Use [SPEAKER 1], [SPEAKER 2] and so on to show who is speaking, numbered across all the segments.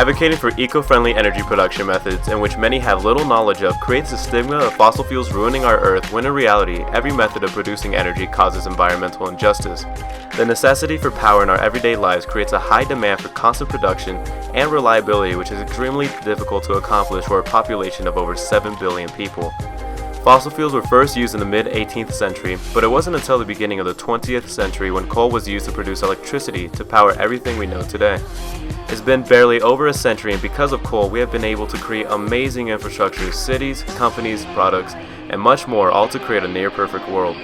[SPEAKER 1] Advocating for eco-friendly energy production methods in which many have little knowledge of creates a stigma of fossil fuels ruining our Earth when in reality, every method of producing energy causes environmental injustice. The necessity for power in our everyday lives creates a high demand for constant production and reliability, which is extremely difficult to accomplish for a population of over 7 billion people. Fossil fuels were first used in the mid-18th century, but it wasn't until the beginning of the 20th century when coal was used to produce electricity to power everything we know today. It's been barely over a century, and because of coal, we have been able to create amazing infrastructures, cities, companies, products, and much more, all to create a near-perfect world.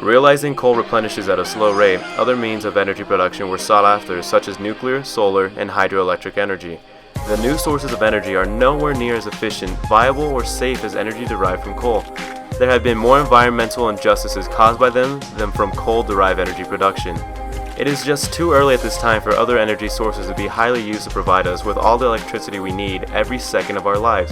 [SPEAKER 1] Realizing coal replenishes at a slow rate, other means of energy production were sought after, such as nuclear, solar, and hydroelectric energy. The new sources of energy are nowhere near as efficient, viable, or safe as energy derived from coal. There have been more environmental injustices caused by them than from coal-derived energy production. It is just too early at this time for other energy sources to be highly used to provide us with all the electricity we need every second of our lives.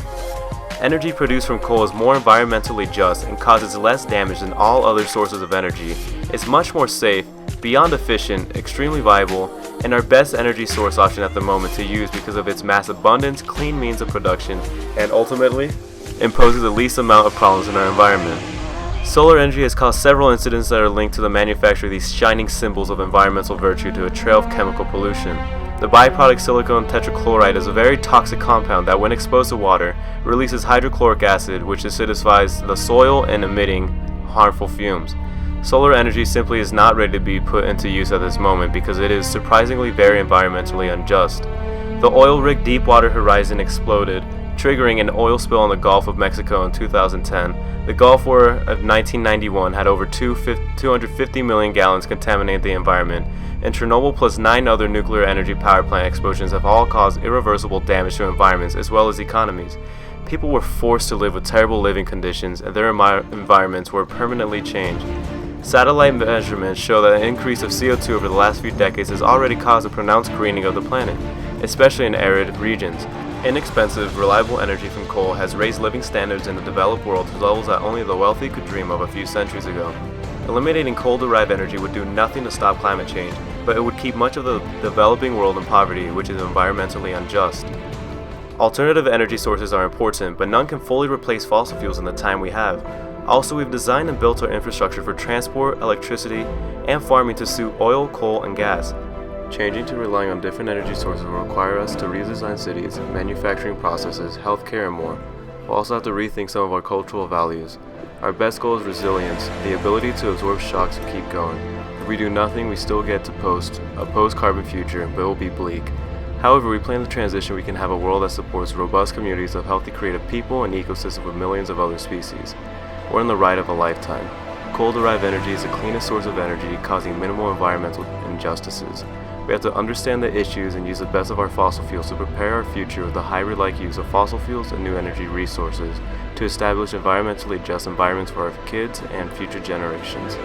[SPEAKER 1] Energy produced from coal is more environmentally just and causes less damage than all other sources of energy. It's much more safe, beyond efficient, extremely viable, and our best energy source option at the moment to use because of its mass abundance, clean means of production, and ultimately imposes the least amount of problems in our environment. Solar energy has caused several incidents that are linked to the manufacture of these shining symbols of environmental virtue to a trail of chemical pollution. The byproduct silicon tetrachloride is a very toxic compound that, when exposed to water, releases hydrochloric acid, which acidifies the soil and emitting harmful fumes. Solar energy simply is not ready to be put into use at this moment because it is surprisingly very environmentally unjust. The oil rig Deepwater Horizon exploded, triggering an oil spill in the Gulf of Mexico in 2010. The Gulf War of 1991 had over 250 million gallons contaminated the environment, and Chernobyl plus 9 other nuclear energy power plant explosions have all caused irreversible damage to environments as well as economies. People were forced to live with terrible living conditions, and their environments were permanently changed. Satellite measurements show that an increase of CO2 over the last few decades has already caused a pronounced greening of the planet, especially in arid regions. Inexpensive, reliable energy from coal has raised living standards in the developed world to levels that only the wealthy could dream of a few centuries ago. Eliminating coal-derived energy would do nothing to stop climate change, but it would keep much of the developing world in poverty, which is environmentally unjust. Alternative energy sources are important, but none can fully replace fossil fuels in the time we have. Also, we've designed and built our infrastructure for transport, electricity, and farming to suit oil, coal, and gas. Changing to relying on different energy sources will require us to redesign cities, manufacturing processes, healthcare, and more. We'll also have to rethink some of our cultural values. Our best goal is resilience, the ability to absorb shocks and keep going. If we do nothing, we still get to a post-carbon future, but it will be bleak. However, we plan the transition, we can have a world that supports robust communities of healthy creative people and ecosystems with millions of other species. We're in the ride of a lifetime. Coal-derived energy is the cleanest source of energy, causing minimal environmental injustices. We have to understand the issues and use the best of our fossil fuels to prepare our future with the hybrid-like use of fossil fuels and new energy resources to establish environmentally just environments for our kids and future generations.